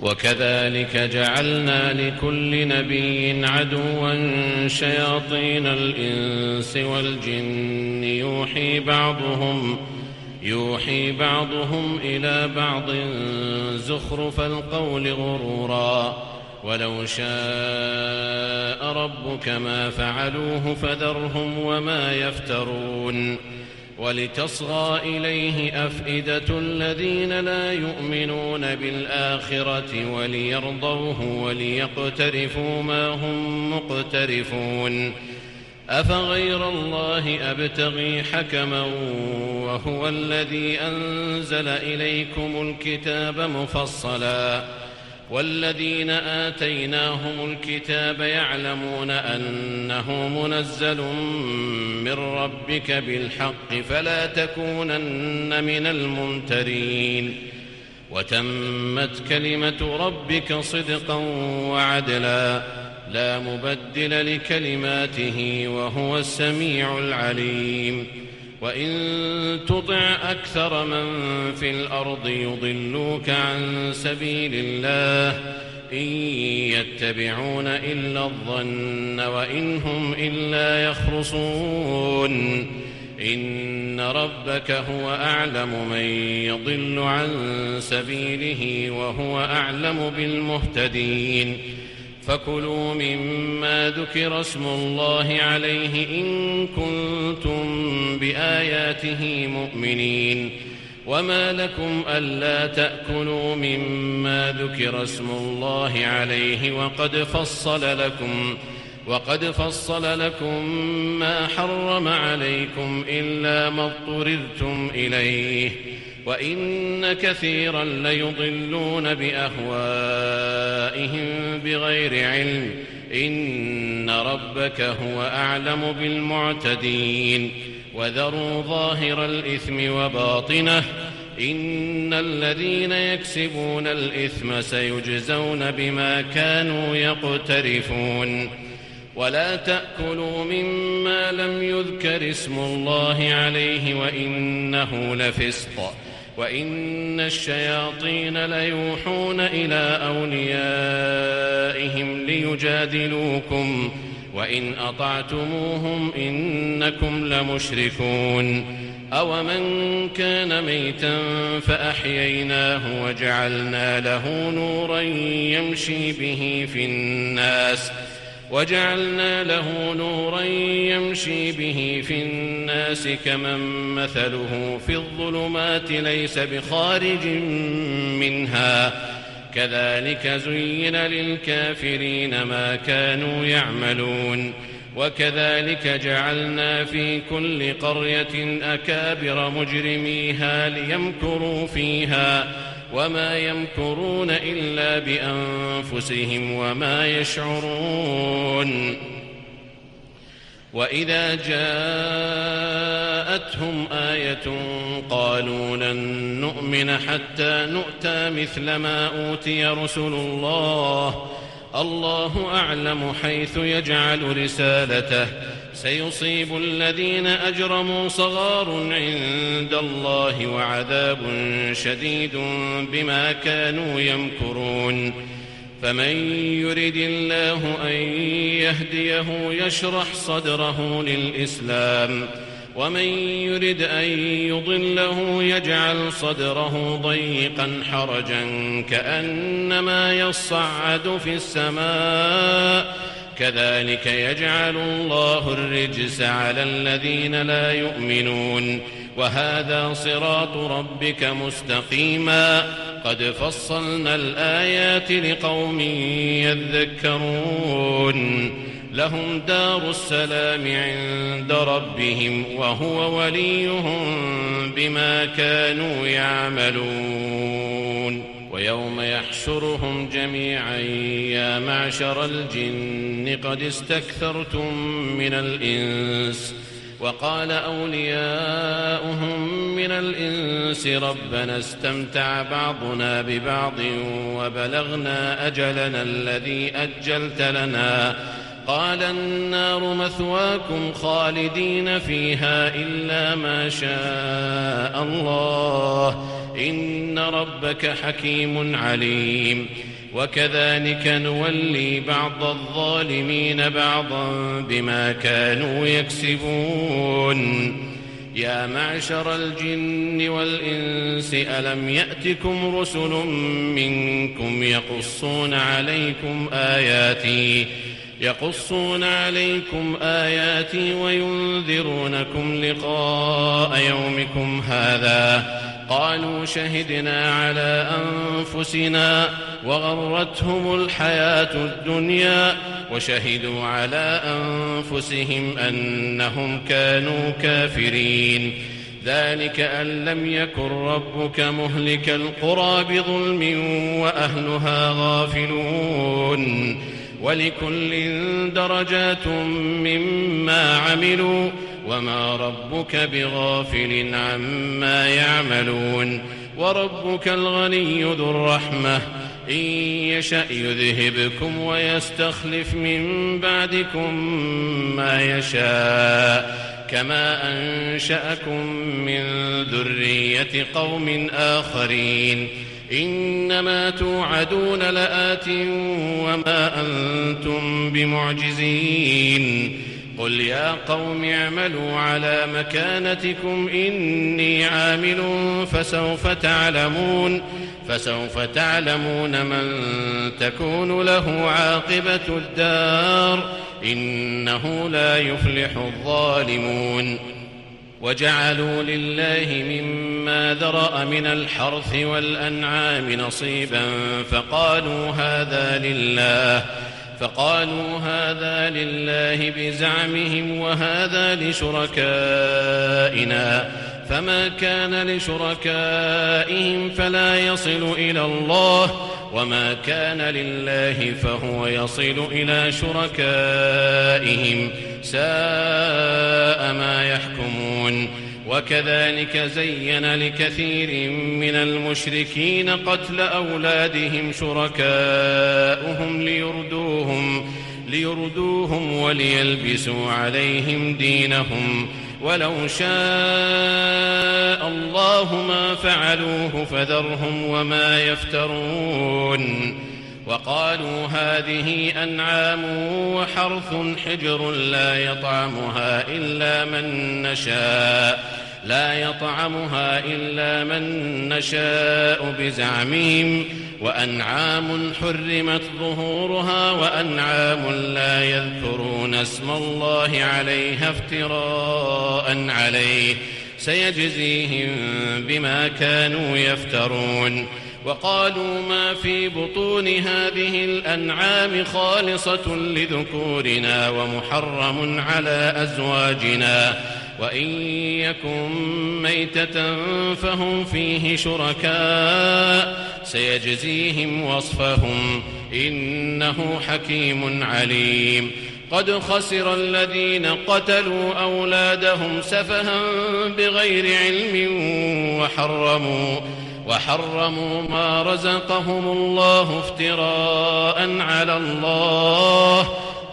وكذلك جعلنا لكل نبي عدوا شياطين الإنس والجن يوحي بعضهم إلى بعض زخرف القول غرورا ولو شاء ربك ما فعلوه فذرهم وما يفترون ولتصغى إليه أفئدة الذين لا يؤمنون بالآخرة وليرضوه وليقترفوا ما هم مقترفون أفغير الله أبتغي حكما وهو الذي أنزل إليكم الكتاب مفصلا والذين آتيناهم الكتاب يعلمون أنه منزل من ربك بالحق فلا تكونن من الممترين وتمت كلمة ربك صدقا وعدلا لا مبدل لكلماته وهو السميع العليم وإن تطع أكثر من في الأرض يضلوك عن سبيل الله إن يتبعون إلا الظن وإن هم إلا يخرصون إن ربك هو أعلم من يضل عن سبيله وهو أعلم بالمهتدين فكلوا مما ذكر اسم الله عليه إن كنتم بآياته مؤمنين وما لكم ألا تأكلوا مما ذكر اسم الله عليه وقد فصل لكم ما حرم عليكم إلا ما اضطررتم إليه وإن كثيرا ليضلون بأهوائهم بغير علم إن ربك هو أعلم بالمعتدين وذروا ظاهر الإثم وباطنه إن الذين يكسبون الإثم سيجزون بما كانوا يقترفون ولا تأكلوا مما لم يذكر اسم الله عليه وإنه لفسق وإن الشياطين ليوحون إلى أوليائهم ليجادلوكم وإن أطعتموهم إنكم لمشركون أومن كان ميتا فأحييناه وجعلنا له نورا يمشي به في الناس كمن مثله في الظلمات ليس بخارج منها كذلك زين للكافرين ما كانوا يعملون وكذلك جعلنا في كل قرية أكابر مجرميها ليمكروا فيها وما يمكرون إلا بأنفسهم وما يشعرون وإذا جاءتهم آية قالوا لن نؤمن حتى نؤتى مثل ما أوتي رسل الله أعلم حيث يجعل رسالته سيصيب الذين أجرموا صغار عند الله وعذاب شديد بما كانوا يمكرون فمن يرد الله أن يهديه يشرح صدره للإسلام ومن يرد أن يضله يجعل صدره ضيقا حرجا كأنما يصعد في السماء كذلك يجعل الله الرجس على الذين لا يؤمنون وهذا صراط ربك مستقيما قد فصلنا الآيات لقوم يذكرون لهم دار السلام عند ربهم وهو وليهم بما كانوا يعملون ويوم يحشرهم جميعا يا معشر الجن قد استكثرتم من الإنس وقال أولياؤهم من الإنس ربنا استمتع بعضنا ببعض وبلغنا أجلنا الذي أجلت لنا قال النار مثواكم خالدين فيها إلا ما شاء الله إن ربك حكيم عليم وكذلك نولي بعض الظالمين بعضا بما كانوا يكسبون يا معشر الجن والإنس ألم يأتكم رسل منكم يقصون عليكم آياتي وينذرونكم لقاء يومكم هذا قالوا شهدنا على أنفسنا وغرتهم الحياة الدنيا وشهدوا على أنفسهم أنهم كانوا كافرين ذلك أن لم يكن ربك مهلك القرى بظلم وأهلها غافلون ولكل درجات مما عملوا وما ربك بغافل عما يعملون وربك الغني ذو الرحمة إن يشأ يذهبكم ويستخلف من بعدكم ما يشاء كما أنشأكم من ذرية قوم آخرين إنما توعدون لآت وما أنتم بمعجزين قل يا قوم اعملوا على مكانتكم إني عامل فسوف تعلمون من تكون له عاقبة الدار إنه لا يفلح الظالمون وجعلوا لله مما ذرأ من الحرث والأنعام نصيبا فقالوا هذا لله بزعمهم وهذا لشركائنا فما كان لشركائهم فلا يصل إلى الله وما كان لله فهو يصل إلى شركائهم ساء ما يحكمون وكذلك زين لكثير من المشركين قتل أولادهم شركاؤهم ليردوهم وليلبسوا عليهم دينهم ولو شاء الله ما فعلوه فذرهم وما يفترون وقالوا هذه أنعام وحرث حجر لا يطعمها إلا من نشاء بزعمهم وأنعام حرمت ظهورها وأنعام لا يذكرون اسم الله عليها افتراء عليه سيجزيهم بما كانوا يفترون وقالوا ما في بطون هذه الأنعام خالصة لذكورنا ومحرم على أزواجنا وإن يكن ميتة فهم فيه شركاء سيجزيهم وصفهم إنه حكيم عليم قد خسر الذين قتلوا أولادهم سفها بغير علم وحرموا ما رزقهم الله افتراء على الله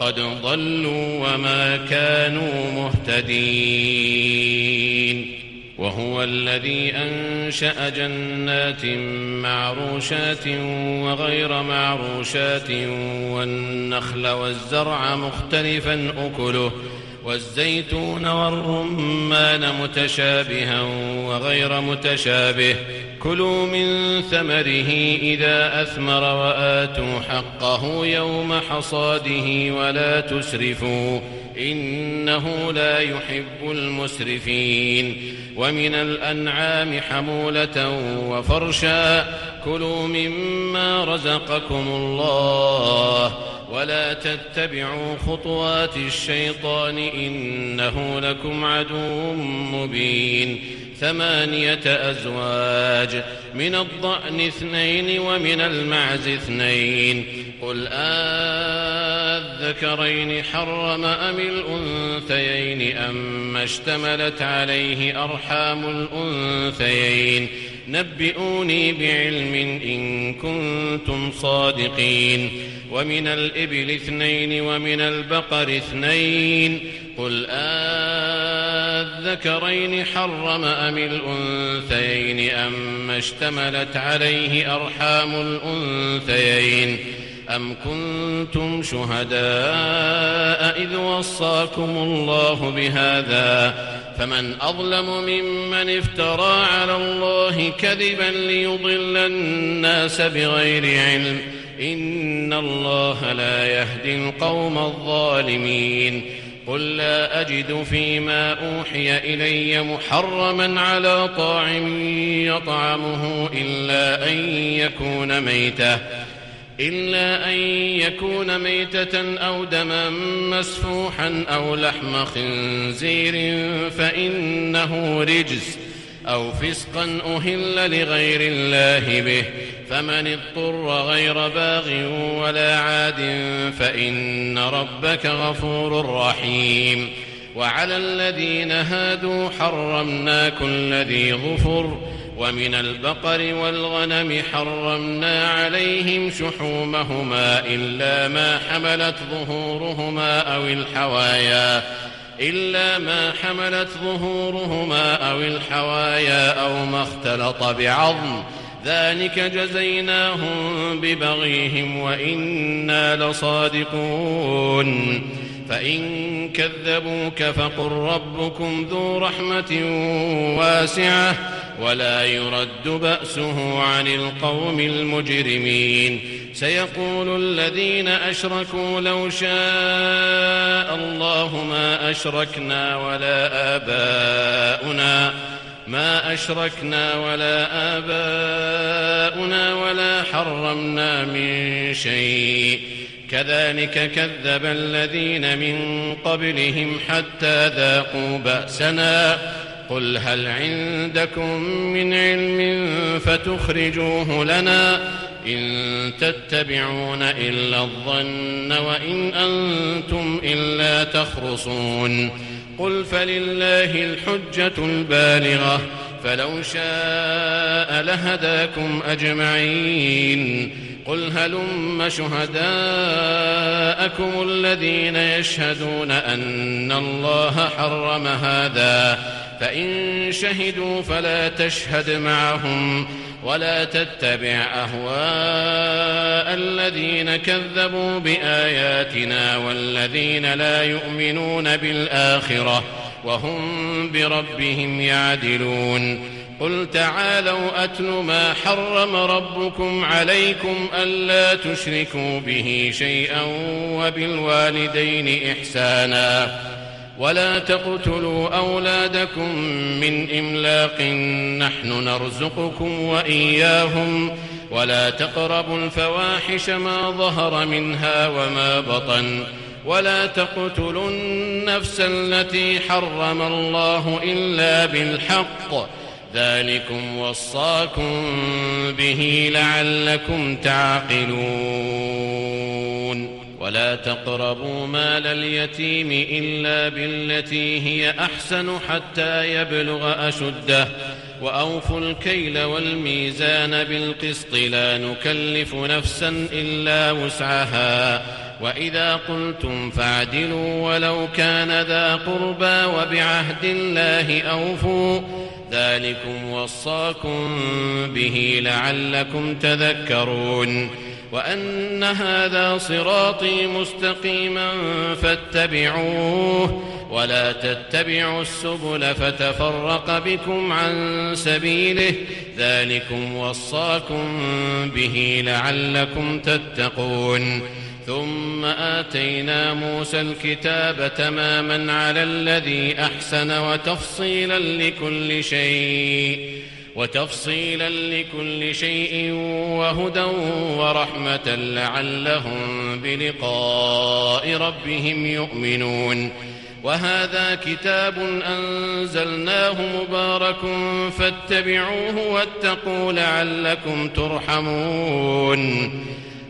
قد ضلوا وما كانوا مهتدين وهو الذي أنشأ جنات معروشات وغير معروشات والنخل والزرع مختلفا أكله والزيتون والرمان متشابها وغير متشابه كلوا من ثمره إذا أثمر وآتوا حقه يوم حصاده ولا تسرفوا إنه لا يحب المسرفين ومن الأنعام حمولة وفرشا كلوا مما رزقكم الله ولا تتبعوا خطوات الشيطان إنه لكم عدو مبين 8 أزواج من الضأن 2 ومن المعز 2 قل الذكرين حرم أم الأنثيين أما اشتملت عليه أرحام الأنثيين نبئوني بعلم إن كنتم صادقين ومن الإبل 2 ومن البقر 2 قل أذكرين حرم أم الأنثيين أما اشتملت عليه أرحام الأنثيين أم كنتم شهداء إذ وصاكم الله بهذا فمن أظلم ممن افترى على الله كذبا ليضل الناس بغير علم إن الله لا يهدي القوم الظالمين قل لا أجد فيما أوحي إلي محرما على طاعم يطعمه إلا أن يكون ميتة أو دما مسفوحا أو لحم خنزير فإنه رجس أو فسقا أهل لغير الله به فمن اضطر غير باغ ولا عاد فإن ربك غفور رحيم وعلى الذين هادوا حرمنا كل ذي ظفر ومن البقر والغنم حرمنا عليهم شحومهما إلا ما حملت ظهورهما أو الحوايا أو ما اختلط بعظم ذلك جزيناهم ببغيهم وإنا لصادقون فإن كذبوك فقل ربكم ذو رحمة واسعة ولا يرد بأسه عن القوم المجرمين سيقول الذين أشركوا لو شاء الله ما أشركنا ولا آباؤنا ولا حرمنا من شيء كذلك كذب الذين من قبلهم حتى ذاقوا بأسنا قل هل عندكم من علم فتخرجوه لنا إن تتبعون إلا الظن وإن أنتم إلا تخرصون قل فلله الحجة البالغة فلو شاء لهداكم أجمعين قل هلم شهداءكم الذين يشهدون أن الله حرم هذا فإن شهدوا فلا تشهد معهم ولا تتبع أهواء الذين كذبوا بآياتنا والذين لا يؤمنون بالآخرة وهم بربهم يعدلون قل تعالوا أتل ما حرم ربكم عليكم ألا تشركوا به شيئا وبالوالدين إحسانا ولا تقتلوا أولادكم من إملاق نحن نرزقكم وإياهم ولا تقربوا الفواحش ما ظهر منها وما بطن ولا تقتلوا النفس التي حرم الله إلا بالحق ذلكم وصاكم به لعلكم تعقلون ولا تقربوا مال اليتيم إلا بالتي هي أحسن حتى يبلغ أشده وأوفوا الكيل والميزان بالقسط لا نكلف نفسا إلا وسعها وإذا قلتم فاعدلوا ولو كان ذا قربى وبعهد الله أوفوا ذلكم وصاكم به لعلكم تذكرون وأن هذا صراطي مستقيما فاتبعوه ولا تتبعوا السبل فتفرق بكم عن سبيله ذلكم وصاكم به لعلكم تتقون ثم آتينا موسى الكتاب تماما على الذي أحسن وتفصيلا لكل شيء وهدى ورحمة لعلهم بلقاء ربهم يؤمنون وهذا كتاب أنزلناه مبارك فاتبعوه واتقوا لعلكم ترحمون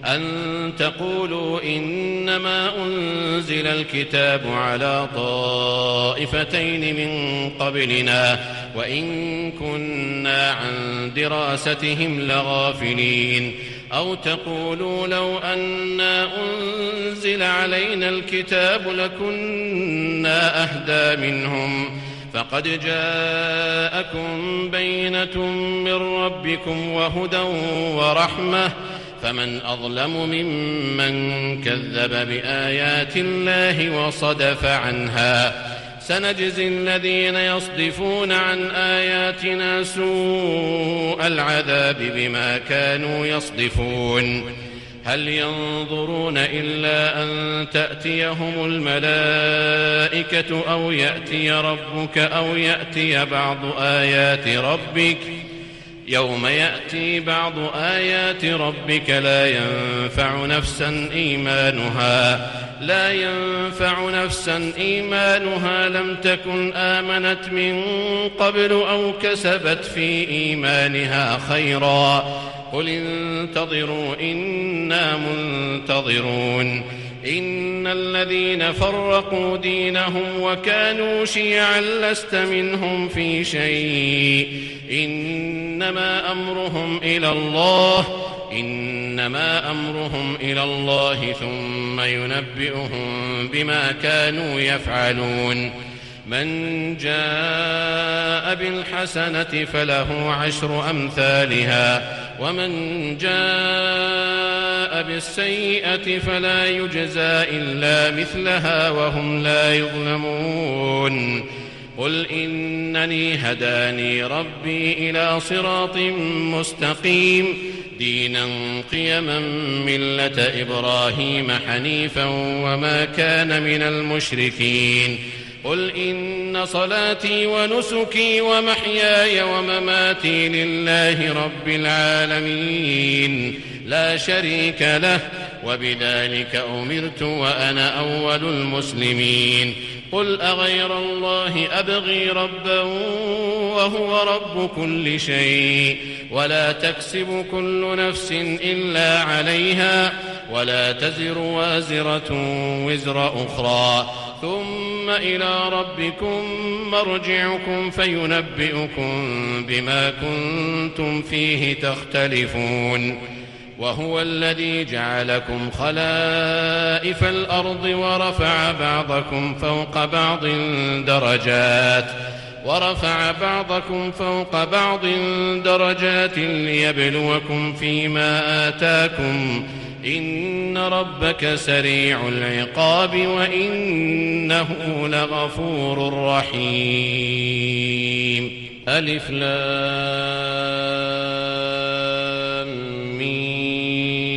أن تقولوا إنما أنزل الكتاب على طائفتين من قبلنا وإن كنا عن دراستهم لغافلين أو تقولوا لو أنا أنزل علينا الكتاب لكنا أهدى منهم فقد جاءكم بينة من ربكم وهدى ورحمة فمن أظلم ممن كذب بآيات الله وصدف عنها سنجزي الذين يصدفون عن آياتنا سوء العذاب بما كانوا يصدفون هل ينظرون إلا أن تأتيهم الملائكة أو يأتي ربك أو يأتي بعض آيات ربك يوم يأتي بعض آيات ربك لا ينفع نفسا إيمانها لم تكن آمنت من قبل أو كسبت في إيمانها خيرا قل انتظروا إنا منتظرون إن الذين فرقوا دينهم وكانوا شيعا لست منهم في شيء إنما أمرهم إلى الله ثم ينبئهم بما كانوا يفعلون من جاء بالحسنة فله 10 أمثالها ومن جاء بالسيئة فلا يجزى إلا مثلها وهم لا يظلمون قل إنني هداني ربي إلى صراط مستقيم دينا قيما ملة إبراهيم حنيفا وما كان من المشركين قل إن صلاتي ونسكي ومحياي ومماتي لله رب العالمين لا شريك له وبذلك أمرت وأنا أول المسلمين قل أغير الله أبغي ربا وهو رب كل شيء ولا تكسب كل نفس إلا عليها ولا تزر وازرة وزر أخرى ثم إلى ربكم مرجعكم فينبئكم بما كنتم فيه تختلفون وهو الذي جعلكم خلائف الأرض ورفع بعضكم فوق بعض درجات ليبلوكم فيما آتاكم إن ربك سريع العقاب وإنه لغفور رحيم ألف لام ميم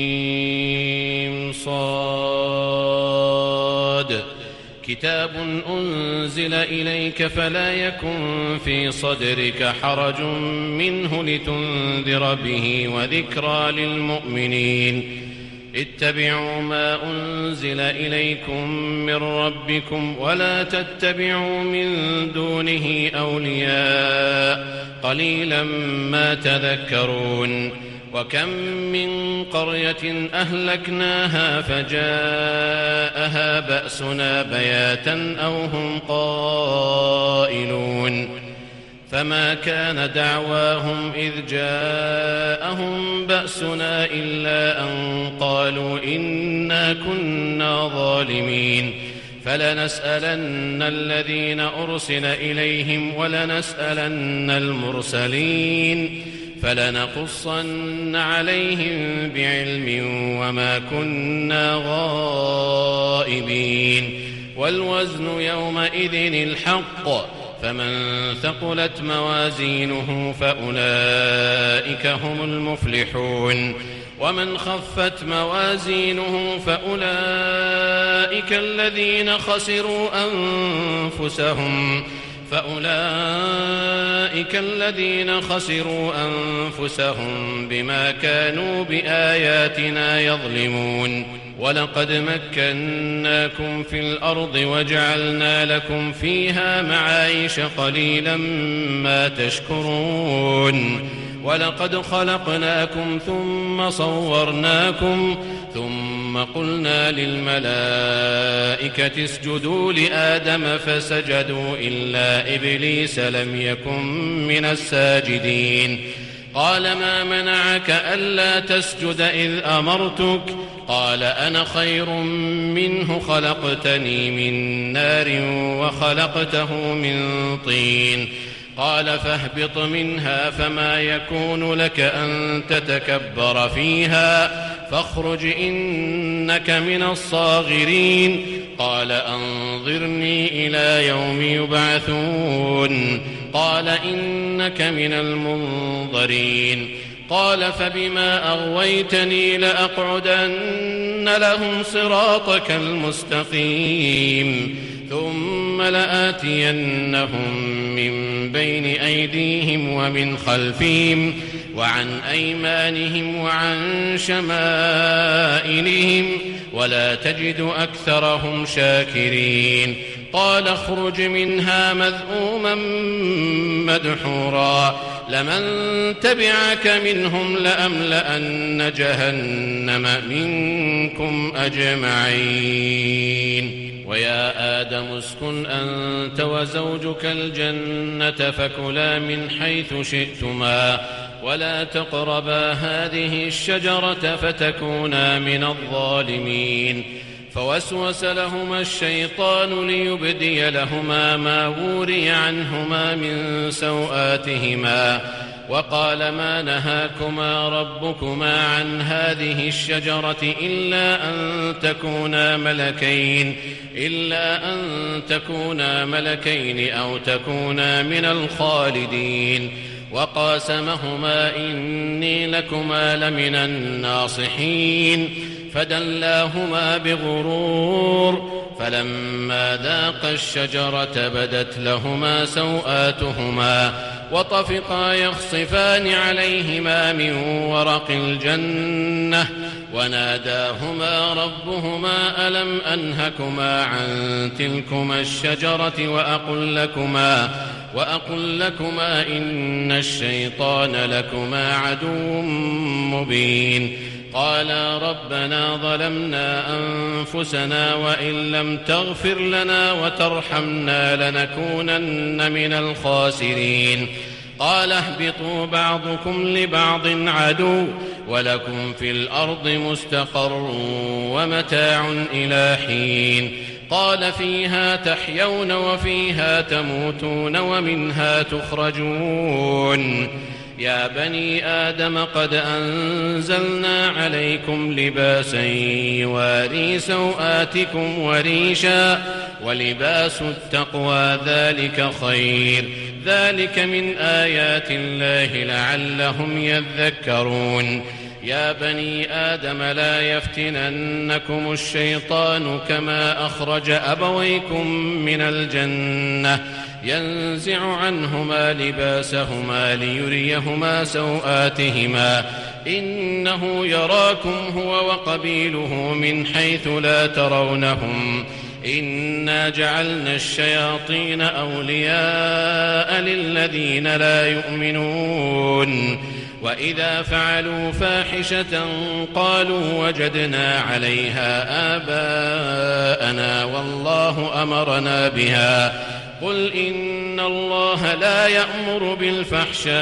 صاد كتاب أنزل إليك فلا يكن في صدرك حرج منه لتنذر به وذكرى للمؤمنين اتبعوا ما أنزل إليكم من ربكم ولا تتبعوا من دونه أولياء قليلا ما تذكرون وكم من قرية أهلكناها فجاءها بأسنا بياتا أو هم قائلون فما كان دعواهم إذ جاءهم بأسنا إلا أن قالوا إنا كنا ظالمين فلنسألن الذين أرسل إليهم ولنسألن المرسلين فلنقصن عليهم بعلم وما كنا غائبين والوزن يومئذ الحق فمن ثقلت موازينه فأولئك هم المفلحون ومن خفت موازينه فأولئك الذين خسروا أنفسهم بما كانوا بآياتنا يظلمون ولقد مكناكم في الأرض وجعلنا لكم فيها معايش قليلا ما تشكرون ولقد خلقناكم ثم صورناكم ثم قلنا للملائكة اسجدوا لآدم فسجدوا إلا إبليس لم يكن من الساجدين قال ما منعك ألا تسجد إذ أمرتك قال أنا خير منه خلقتني من نار وخلقته من طين قال فاهبط منها فما يكون لك أن تتكبر فيها فاخرج إنك من الصاغرين قال أنظرني إلى يوم يبعثون قال إنك من المنظرين قال فبما أغويتني لأقعدن لهم صراطك المستقيم ثم لآتينهم من بين أيديهم ومن خلفهم وعن أيمانهم وعن شمائلهم ولا تجد أكثرهم شاكرين قال اخرج منها مذءوما مدحورا لمن تبعك منهم لأملأن جهنم منكم أجمعين ويا آدم اسكن أنت وزوجك الجنة فكلا من حيث شئتما ولا تقربا هذه الشجرة فتكونا من الظالمين فوسوس لهما الشيطان ليبدي لهما ما وري عنهما من سوآتهما وقال ما نهاكما ربكما عن هذه الشجرة إلا أن تكونا ملكين أو تكونا من الخالدين وقاسمهما إني لكما لمن الناصحين فدلاهما بغرور فلما ذاقا الشجرة بدت لهما سوآتهما وطفقا يخصفان عليهما من ورق الجنة وناداهما ربهما ألم أنهكما عن تلكما الشجرة وأقل لكما إن الشيطان لكما عدو مبين قالا ربنا ظلمنا أنفسنا وإن لم تغفر لنا وترحمنا لنكونن من الخاسرين قال اهبطوا بعضكم لبعض عدو ولكم في الأرض مستقر ومتاع إلى حين قال فيها تحيون وفيها تموتون ومنها تخرجون يا بني آدم قد أنزلنا عليكم لباسا يواري سوآتكم وريشا ولباس التقوى ذلك خير ذلك من آيات الله لعلهم يذكرون يا بني آدم لا يفتننكم الشيطان كما أخرج أبويكم من الجنة ينزع عنهما لباسهما ليريهما سوآتهما إنه يراكم هو وقبيله من حيث لا ترونهم إنا جعلنا الشياطين أولياء للذين لا يؤمنون وإذا فعلوا فاحشة قالوا وجدنا عليها آباءنا والله أمرنا بها قل إن الله لا يأمر بالفحشاء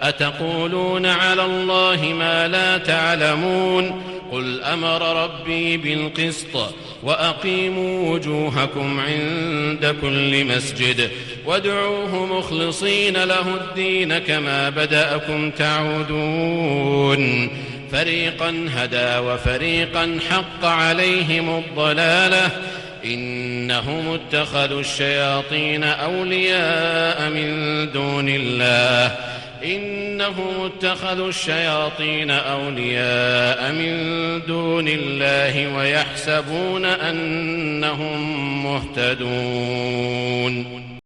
أتقولون على الله ما لا تعلمون قل أمر ربي بالقسط وأقيموا وجوهكم عند كل مسجد وادعوه مخلصين له الدين كما بدأكم تعودون فريقا هدى وفريقا حق عليهم الضلالة إنهم اتخذوا الشياطين أولياء من دون الله ويحسبون أنهم مهتدون